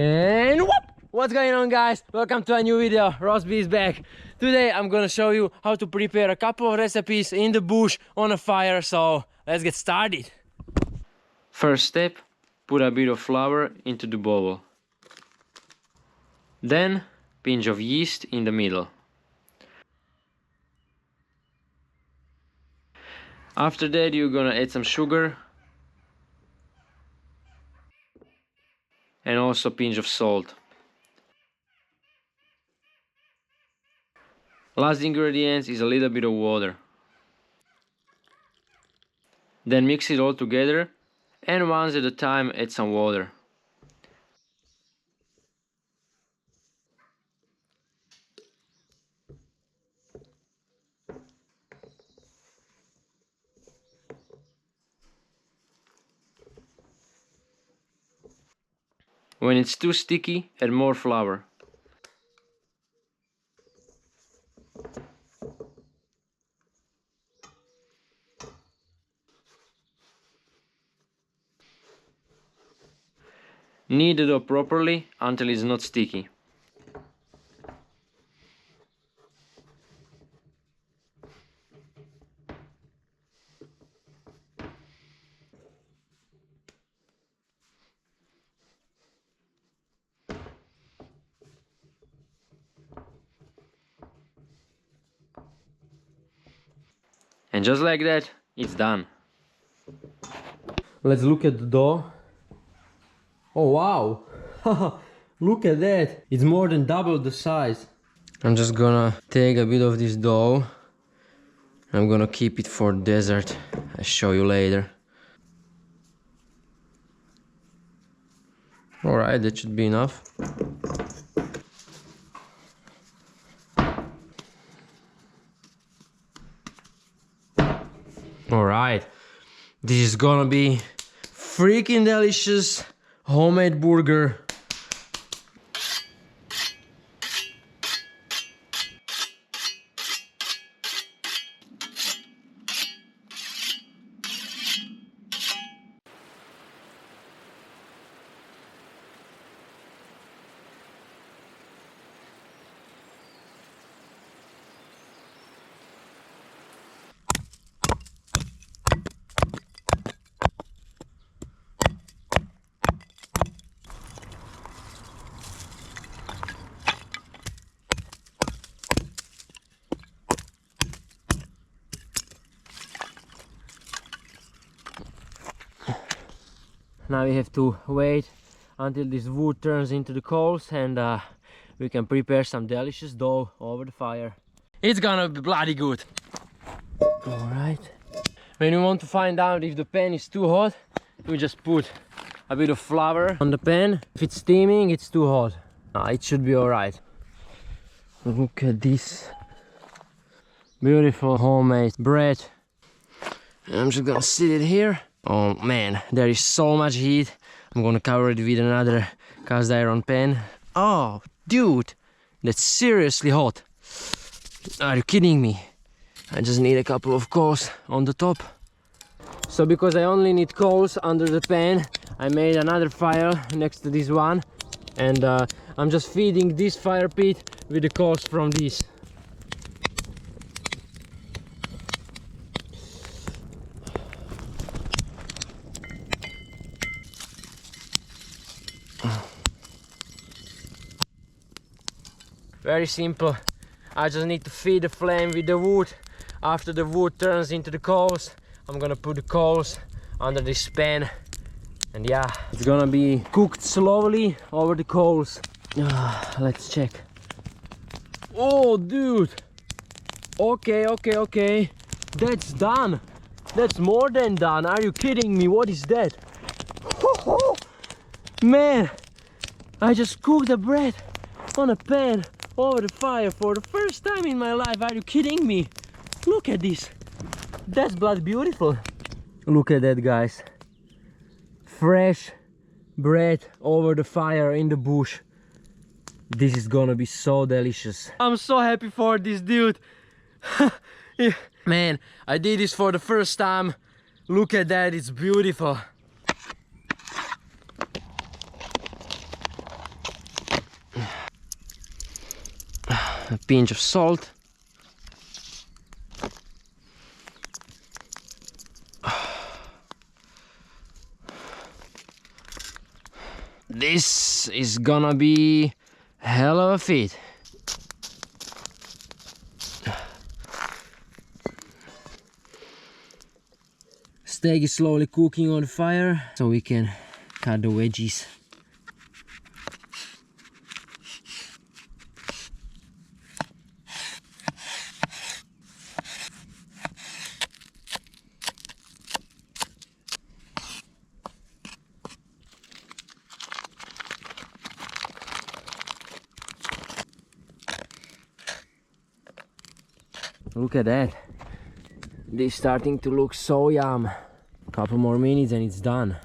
And whoop! What's going on, guys? Welcome to a new video. Rosby is back. Today I'm gonna show you how to prepare a couple of recipes in the bush on a fire, so let's get started. First step, put a bit of flour into the bowl. Then pinch of yeast in the middle. After that you're gonna add some sugar and also a pinch of salt. Last ingredient is a little bit of water. Then mix it all together and once at a time add some water. When it's too sticky, add more flour. Knead the dough properly until it's not sticky. And just like that, it's done. Let's look at the dough. Oh wow! Look at that! It's more than double the size. I'm just gonna take a bit of this dough. I'm gonna keep it for dessert. I'll show you later. Alright, that should be enough. Alright, this is gonna be freaking delicious homemade burger. Now we have to wait until this wood turns into the coals and we can prepare some delicious dough over the fire. It's gonna be bloody good. Alright. When you want to find out if the pan is too hot, you just put a bit of flour on the pan. If it's steaming, it's too hot. It should be alright. Look at this beautiful homemade bread. I'm just gonna sit it here. Oh man, there is so much heat. I'm gonna cover it with another cast iron pan. Oh, dude, that's seriously hot. Are you kidding me? I just need a couple of coals on the top. So because I only need coals under the pan, I made another fire next to this one. And I'm just feeding this fire pit with the coals from this. Very simple. I just need to feed the flame with the wood. After the wood turns into the coals, I'm gonna put the coals under this pan. And yeah, it's gonna be cooked slowly over the coals. Let's check. Oh, dude. Okay. That's done. That's more than done. Are you kidding me? What is that? Man, I just cooked the bread on a pan over the fire for the first time in my life. Are you kidding me? Look at this. That's bloody beautiful. Look at that, guys. Fresh bread over the fire in the bush. This is gonna be so delicious. I'm so happy for this, dude. Yeah. Man, I did this for the first time. Look at that, it's beautiful. a pinch of salt. This is gonna be a hell of a feat. Steak is slowly cooking on the fire, so we can cut the veggies. Look at that. This is starting to look so yum. Couple more minutes and it's done.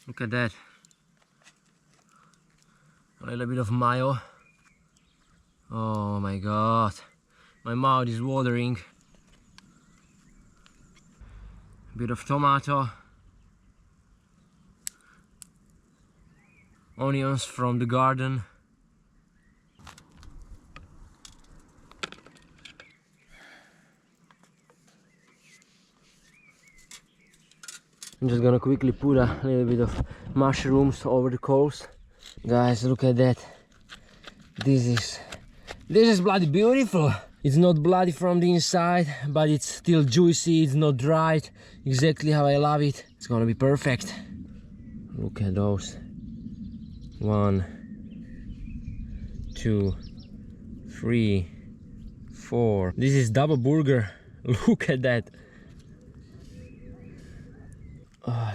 Look at that. A little bit of mayo. Oh my god. My mouth is watering. A bit of tomato. Onions from the garden. I'm just gonna quickly put a little bit of mushrooms over the coals. Guys, look at that. This is bloody beautiful. It's not bloody from the inside, but it's still juicy, it's not dried. Exactly how I love it. It's gonna be perfect. Look at those. 1, 2, 3, 4. This is double burger. Look at that.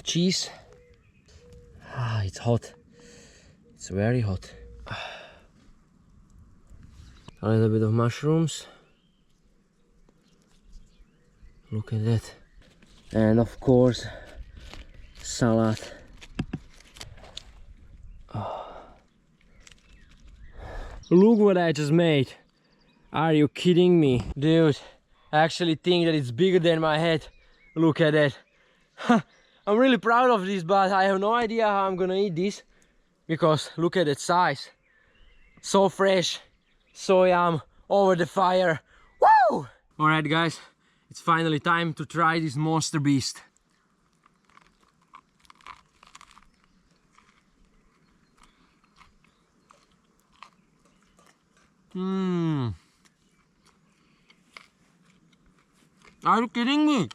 Cheese. It's hot. It's very hot. A little bit of mushrooms. Look at that. And of course, salad. Look what I just made. Are you kidding me? Dude, I actually think that it's bigger than my head. Look at that. I'm really proud of this, but I have no idea how I'm gonna eat this. Because look at that size. So fresh, so yum, over the fire. Woo! Alright guys, it's finally time to try this monster beast. Are you kidding me?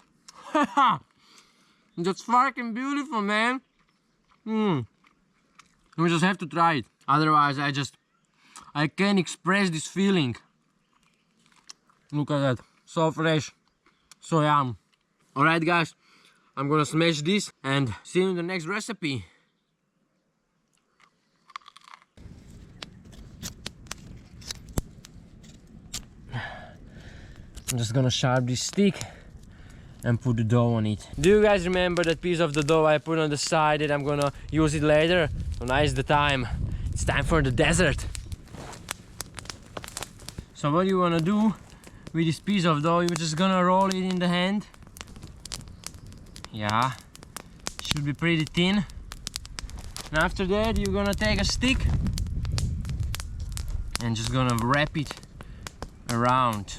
That's fucking beautiful, man. We just have to try it. Otherwise, I can't express this feeling. Look at that. So fresh. So yum. Alright guys, I'm gonna smash this and see you in the next recipe. I'm just gonna sharpen this stick and put the dough on it. Do you guys remember that piece of the dough I put on the side that I'm gonna use it later? So now is the time. It's time for the dessert. So what you wanna do with this piece of dough, you're just gonna roll it in the hand. Yeah, should be pretty thin. And after that you're gonna take a stick and just gonna wrap it around.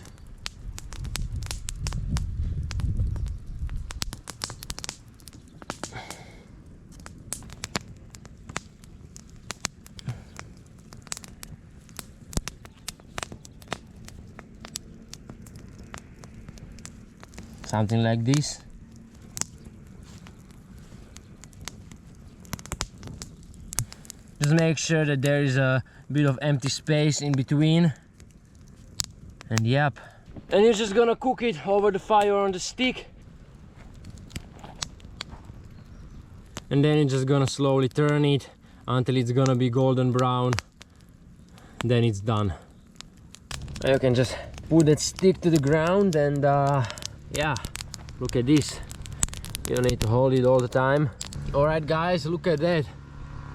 Something like this. Just make sure that there is a bit of empty space in between. And yep. And you're just gonna cook it over the fire on the stick. And then you're just gonna slowly turn it until it's gonna be golden brown. Then it's done. You can just put that stick to the ground and yeah, look at this. You don't need to hold it all the time. Alright guys, look at that.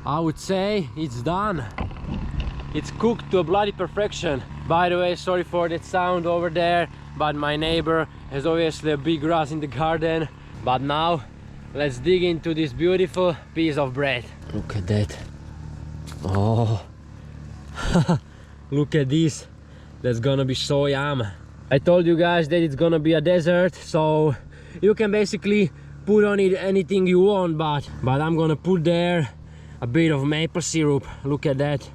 I would say it's done. It's cooked to a bloody perfection. By the way, sorry for that sound over there, but my neighbor has obviously a big grass in the garden. But now let's dig into this beautiful piece of bread. Look at that. Oh, look at this. That's gonna be so yum. I told you guys that it's gonna be a dessert, so you can basically put on it anything you want, but I'm gonna put there a bit of maple syrup. Look at that.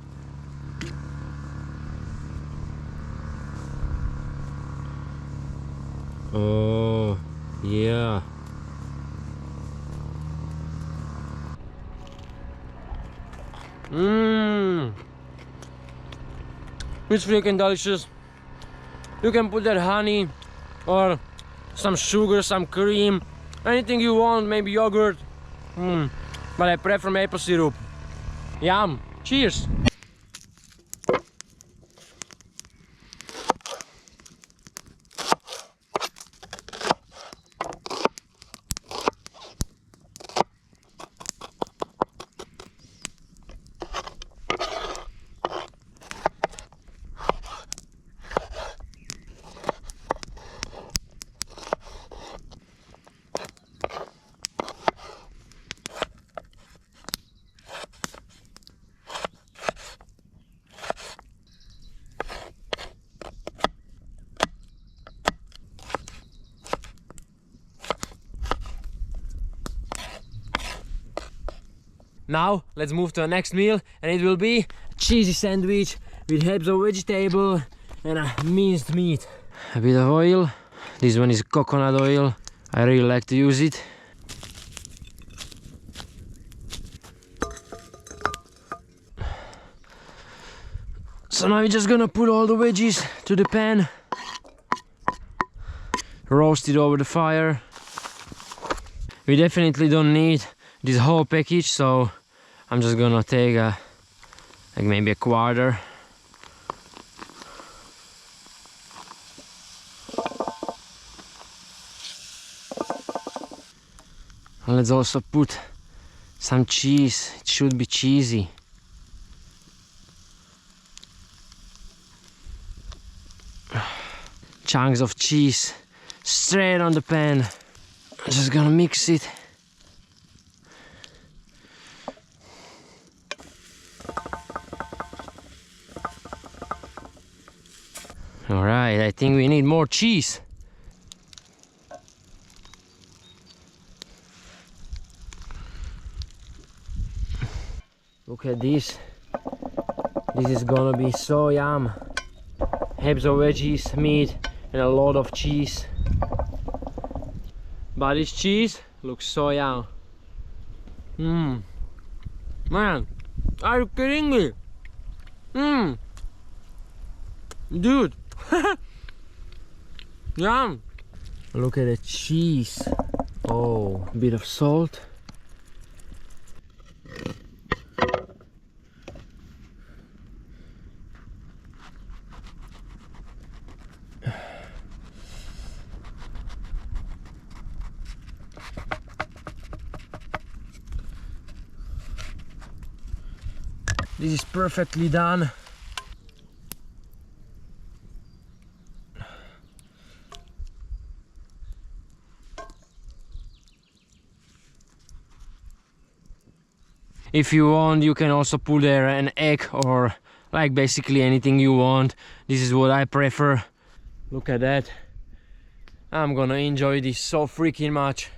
Oh, yeah. Mmm. It's freaking delicious. You can put that honey or some sugar, some cream, anything you want, maybe yogurt. But I prefer maple syrup. Yum. Cheers. Now let's move to the next meal, and it will be a cheesy sandwich with heaps of vegetable and a minced meat. A bit of oil. This one is coconut oil. I really like to use it. So now we're just gonna put all the veggies to the pan, roast it over the fire. We definitely don't need this whole package, so I'm just gonna take like maybe a quarter. And let's also put some cheese. It should be cheesy. Chunks of cheese straight on the pan. I'm just gonna mix it. Alright, I think we need more cheese. Look at this. This is gonna be so yum. Heaps of veggies, meat, and a lot of cheese. But this cheese looks so yum. Man, are you kidding me? Dude. Yum. Look at the cheese. Oh, a bit of salt. This is perfectly done. If you want, you can also put there an egg or like basically anything you want. This is what I prefer. Look at that. I'm gonna enjoy this so freaking much.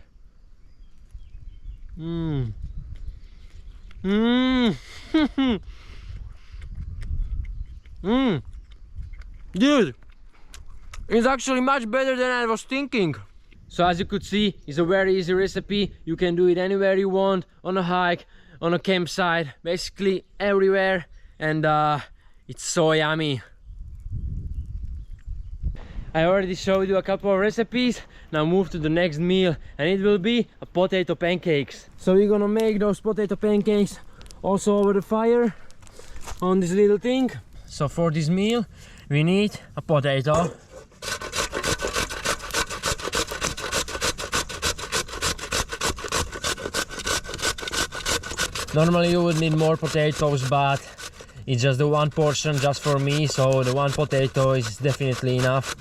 Dude, it's actually much better than I was thinking. So as you could see, it's a very easy recipe. You can do it anywhere you want, on a hike, on a campsite, basically everywhere, and it's so yummy. I already showed you a couple of recipes. Now move to the next meal, and it will be a potato pancakes. So we're gonna make those potato pancakes also over the fire on this little thing. So for this meal we need a potato, normally you would need more potatoes, but It's just the one portion just for me, so the one potato is definitely enough.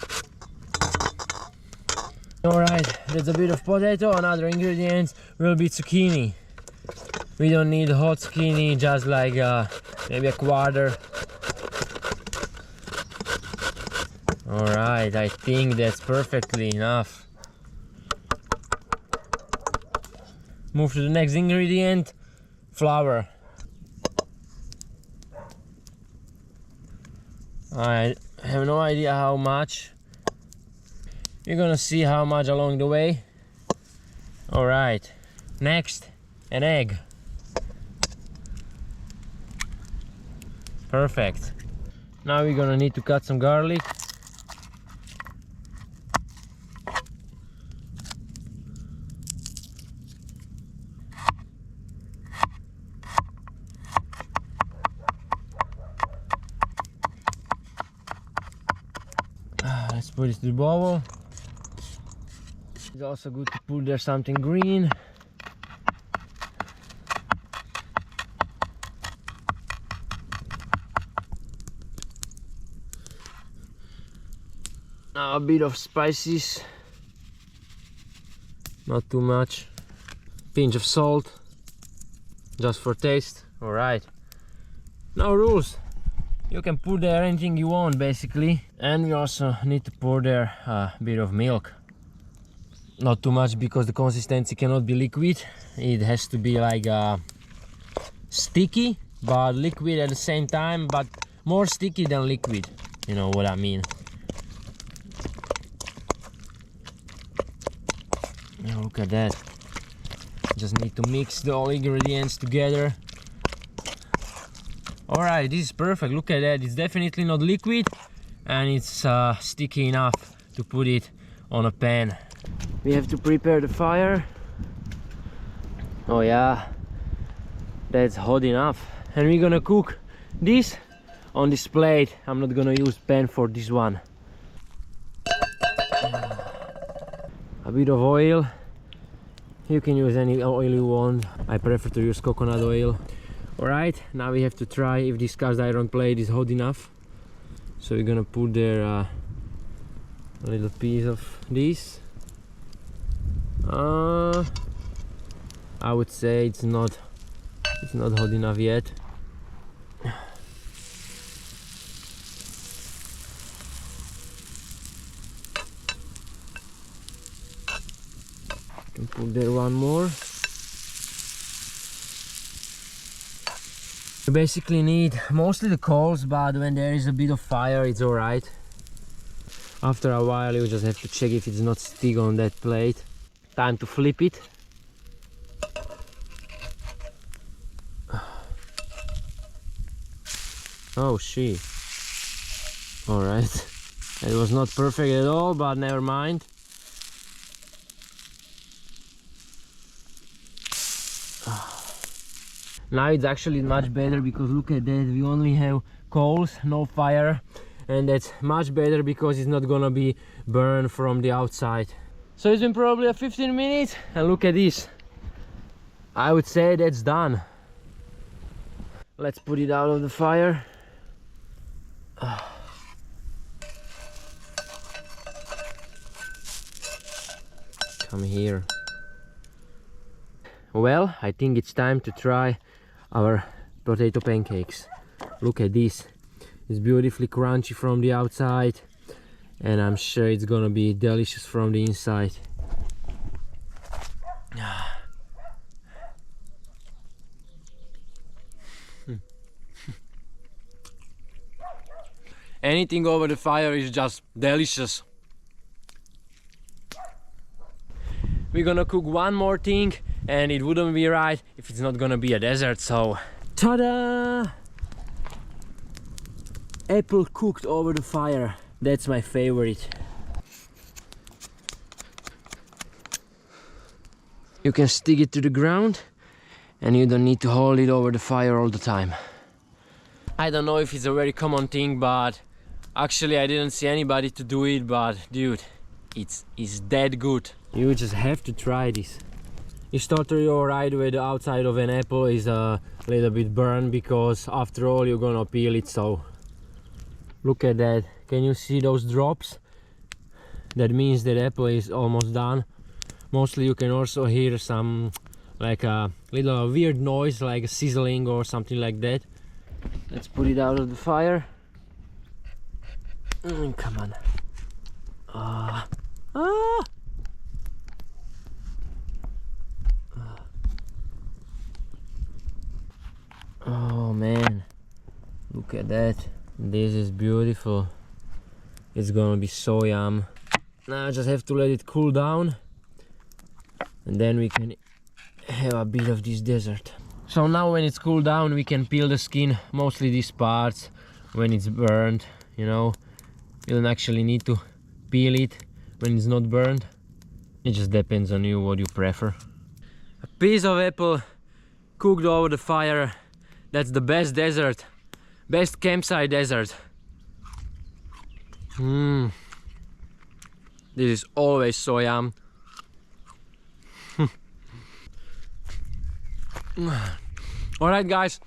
Alright, that's a bit of potato. Another ingredient will be zucchini. We don't need hot zucchini, just like maybe a quarter. Alright, I think that's perfectly enough. Move to the next ingredient, flour. I have no idea how much. You're gonna see how much along the way. Alright, next, an egg. Perfect. Now we're gonna need to cut some garlic. Let's put it to the bowl. It's also good to put there something green. Now a bit of spices, not too much. Pinch of salt, just for taste. Alright. No rules. You can put there anything you want basically. And we also need to pour there a bit of milk. Not too much because the consistency cannot be liquid. It has to be like sticky but liquid at the same time, but more sticky than liquid. You know what I mean. Oh, look at that. Just need to mix the all ingredients together. Alright, this is perfect. Look at that. It's definitely not liquid and it's sticky enough to put it on a pan. We have to prepare the fire. Oh yeah, that's hot enough. And we're gonna cook this on this plate. I'm not gonna use pan for this one. A bit of oil. You can use any oil you want. I prefer to use coconut oil. Alright, now we have to try if this cast iron plate is hot enough. So we're gonna put there a little piece of this. I would say it's not hot enough yet. Can put there one more. You basically need mostly the coals, but when there is a bit of fire it's alright. After a while you just have to check if it's not stick on that plate. Time to flip it. Oh shit. Alright. It was not perfect at all, but never mind. Now it's actually much better because look at that, we only have coals, no fire, and that's much better because it's not gonna be burned from the outside. So it's been probably a 15 minutes and look at this. I would say that's done. Let's put it out of the fire. Come here. Well, I think it's time to try our potato pancakes. Look at this. It's beautifully crunchy from the outside and I'm sure it's gonna be delicious from the inside. Anything over the fire is just delicious. We're gonna cook one more thing and it wouldn't be right if it's not gonna be a dessert, so ta-da! Apple cooked over the fire. That's my favorite. You can stick it to the ground and you don't need to hold it over the fire all the time. I don't know if it's a very common thing, but actually I didn't see anybody to do it, but dude, it's that good. You just have to try this. It's totally alright where the outside of an apple is a little bit burned, because after all you're gonna peel it. So look at that. Can you see those drops? That means that apple is almost done. Mostly you can also hear some like a little weird noise, like a sizzling or something like that. Let's put it out of the fire. Come on. Oh man, look at that. This is beautiful. It's gonna be so yum. Now I just have to let it cool down, and then we can have a bit of this dessert. So now when it's cooled down, we can peel the skin, mostly these parts. When it's burned, you know, you don't actually need to peel it when it's not burned. It just depends on you what you prefer. A piece of apple cooked over the fire. That's the best dessert, best campsite dessert. This is always so yum. Alright guys,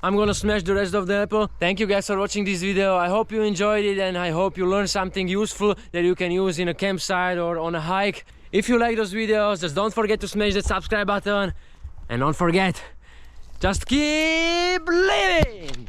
I'm gonna smash the rest of the apple. Thank you guys for watching this video. I hope you enjoyed it, and I hope you learned something useful that you can use in a campsite or on a hike. If you like those videos, just don't forget to smash that subscribe button, and don't forget, just keep living!